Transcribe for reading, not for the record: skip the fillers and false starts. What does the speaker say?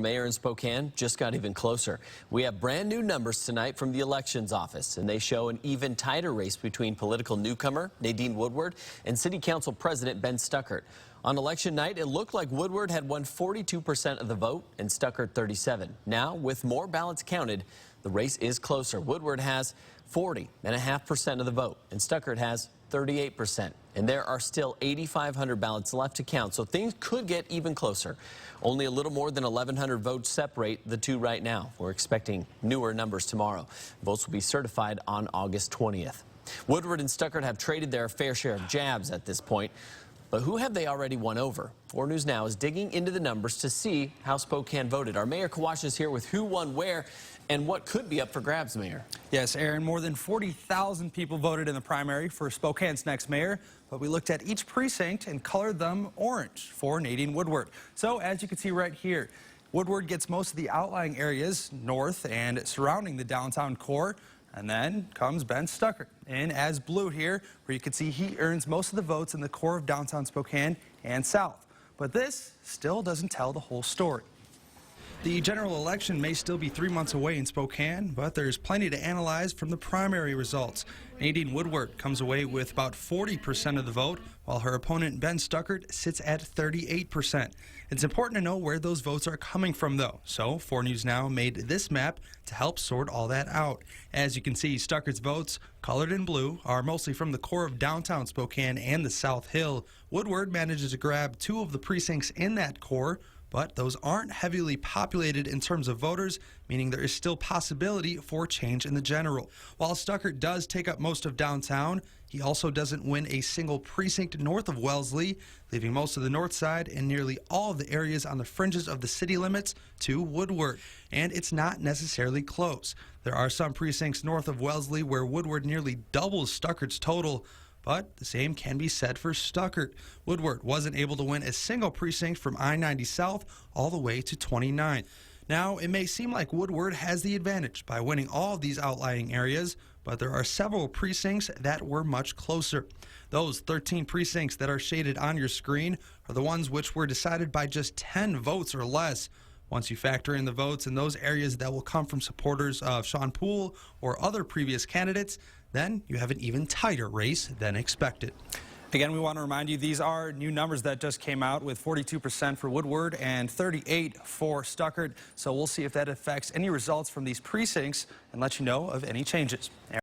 mayor in Spokane just got even closer. We have brand new numbers tonight from the elections office, and they show an even tighter race between political newcomer Nadine Woodward and City Council President Ben Stuckart. On election night, it looked like Woodward had won 42% of the vote and Stuckart 37%. Now, with more ballots counted, the race is closer. Woodward has 40.5% of the vote and Stuckart has 38%. And there are still 8,500 ballots left to count, so things could get even closer. Only a little more than 1,100 votes separate the two right now. We're expecting newer numbers tomorrow. Votes will be certified on August 20th. Woodward and Stuckart have traded their fair share of jabs at this point. But who have they already won over? 4 News Now is digging into the numbers to see how Spokane voted. Our Mayor Kawash is here with who won where and what could be up for grabs, Mayor. Yes, Aaron, more than 40,000 people voted in the primary for Spokane's next mayor, but we looked at each precinct and colored them orange for Nadine Woodward. So as you can see right here, Woodward gets most of the outlying areas north and surrounding the downtown core. And then comes Ben Stuckart in as blue here, where you can see he earns most of the votes in the core of downtown Spokane and south. But this still doesn't tell the whole story. The general election may still be 3 months away in Spokane, but there's plenty to analyze from the primary results. Nadine Woodward comes away with about 40% of the vote, while her opponent Ben Stuckart sits at 38%. It's important to know where those votes are coming from, though. So 4 News Now made this map to help sort all that out. As you can see, Stuckart's votes, colored in blue, are mostly from the core of downtown Spokane and the South Hill. Woodward manages to grab 2 of the precincts in that core, but those aren't heavily populated in terms of voters, meaning there is still possibility for change in the general. While Stuckart does take up most of downtown, he also doesn't win a single precinct north of Wellesley, leaving most of the north side and nearly all of the areas on the fringes of the city limits to Woodward. And it's not necessarily close. There are some precincts north of Wellesley where Woodward nearly doubles Stuckart's total, but the same can be said for Stuckart. Woodward wasn't able to win a single precinct from I-90 South all the way to 29. Now, it may seem like Woodward has the advantage by winning all of these outlying areas, but there are several precincts that were much closer. Those 13 precincts that are shaded on your screen are the ones which were decided by just 10 votes or less. Once you factor in the votes in those areas that will come from supporters of Sean Poole or other previous candidates, then you have an even tighter race than expected. Again, we want to remind you these are new numbers that just came out, with 42% for Woodward and 38% for Stuckart. So we'll see if that affects any results from these precincts and let you know of any changes.